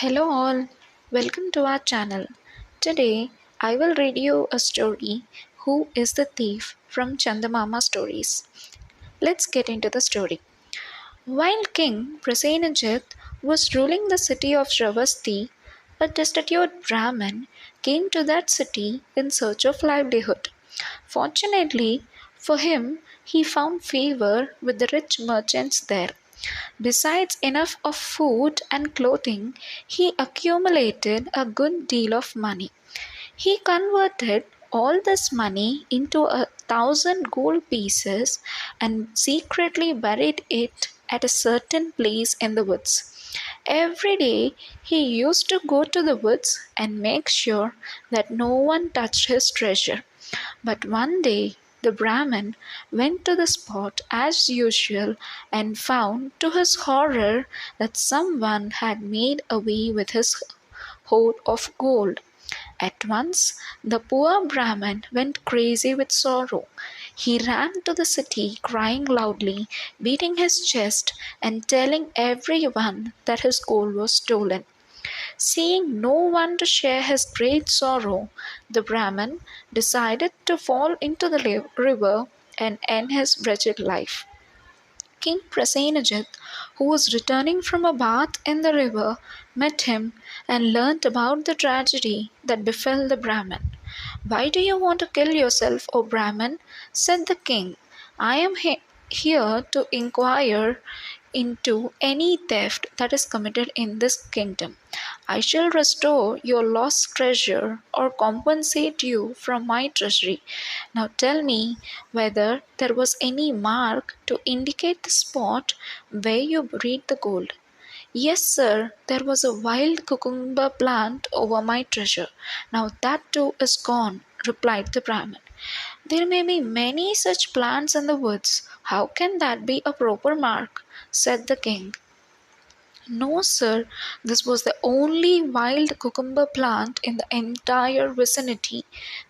Hello all, welcome to our channel. Today I will read you a story, Who is the Thief, from Chandamama Stories. Let's get into the story. While King Prasenajit was ruling the city of Shravasti, a destitute Brahmin came to that city in search of livelihood. Fortunately for him, he found favor with the rich merchants there. Besides enough of food and clothing, he accumulated a good deal of money. He converted all this money into 1,000 gold pieces and secretly buried it at a certain place in the woods. Every day he used to go to the woods and make sure that no one touched his treasure. But one day the Brahmin went to the spot as usual and found, to his horror, that someone had made away with his hoard of gold. At once, the poor Brahmin went crazy with sorrow. He ran to the city crying loudly, beating his chest, and telling everyone that his gold was stolen. Seeing no one to share his great sorrow, the Brahmin decided to fall into the river and end his wretched life. King Prasenajit, who was returning from a bath in the river, met him and learnt about the tragedy that befell the Brahmin. "Why do you want to kill yourself, O Brahmin?" said the king. "I am here to inquire into any theft that is committed in this kingdom. I shall restore your lost treasure or compensate you from my treasury. Now tell me whether there was any mark to indicate the spot where you buried the gold." "Yes, sir, there was a wild cucumber plant over my treasure. Now that too is gone," replied the Brahmin. "There may be many such plants in the woods. How can that be a proper mark?" said the king. "No, sir, this was the only wild cucumber plant in the entire vicinity,"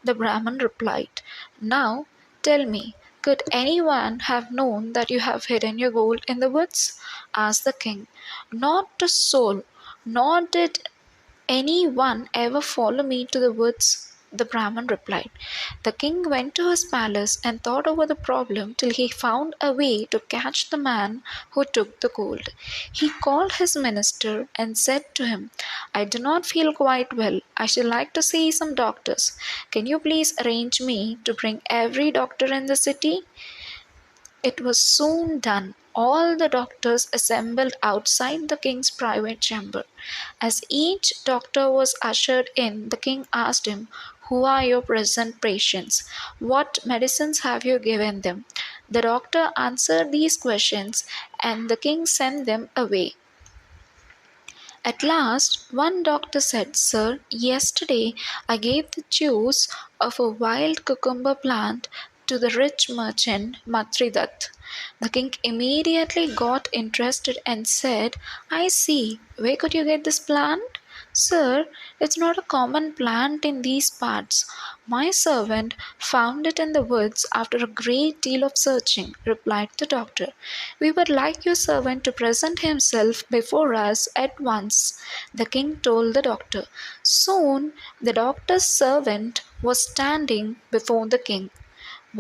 the Brahmin replied. "Now, tell me, could anyone have known that you have hidden your gold in the woods?" asked the king. "Not a soul, nor did any one ever follow me to the woods," the Brahmin replied. The king went to his palace and thought over the problem till he found a way to catch the man who took the gold. He called his minister and said to him, "I do not feel quite well. I should like to see some doctors. Can you please arrange me to bring every doctor in the city?" It was soon done. All the doctors assembled outside the king's private chamber. As each doctor was ushered in, the king asked him, "Who are your present patients? What medicines have you given them?" The doctor answered these questions, and the king sent them away. At last, one doctor said, "Sir, yesterday I gave the juice of a wild cucumber plant to the rich merchant Matridat." The king immediately got interested and said, "I see. Where could you get this plant?" "Sir, it's not a common plant in these parts. My servant found it in the woods after a great deal of searching," replied the doctor. "We would like your servant to present himself before us at once," the king told the doctor. Soon the doctor's servant was standing before the king.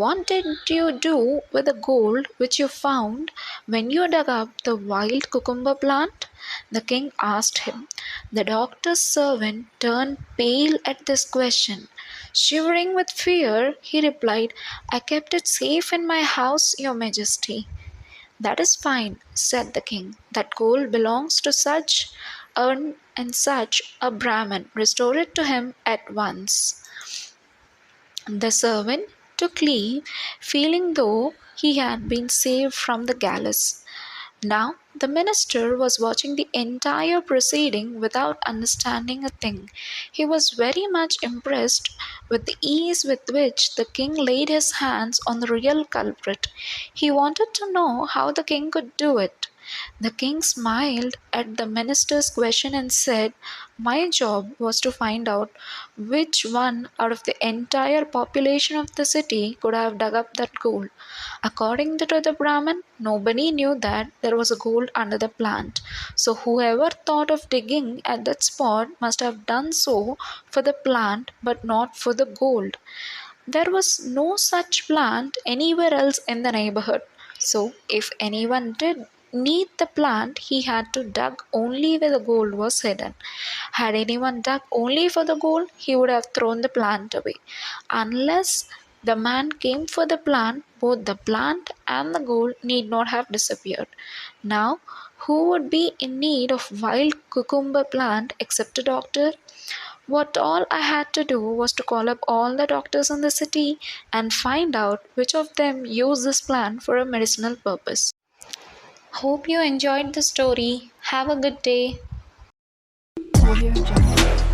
"What did you do with the gold which you found when you dug up the wild cucumber plant?" the king asked him. The doctor's servant turned pale at this question. Shivering with fear, he replied, "I kept it safe in my house, your majesty." "That is fine," said the king. "That gold belongs to such and such a Brahmin. Restore it to him at once." The servant took leave, feeling though he had been saved from the gallows. Now the minister was watching the entire proceeding without understanding a thing. He was very much impressed with the ease with which the king laid his hands on the real culprit. He wanted to know how the king could do it. The king smiled at the minister's question and said, "My job was to find out which one out of the entire population of the city could have dug up that gold. According to the Brahmin, nobody knew that there was a gold under the plant. So whoever thought of digging at that spot must have done so for the plant but not for the gold. There was no such plant anywhere else in the neighborhood. So, if anyone did need the plant, he had to dug only where the gold was hidden. Had anyone dug only for the gold, he would have thrown the plant away. Unless the man came for the plant, both the plant and the gold need not have disappeared. Now, who would be in need of wild cucumber plant except a doctor? What all I had to do was to call up all the doctors in the city and find out which of them use this plant for a medicinal purpose." Hope you enjoyed the story. Have a good day. Audio Jungle.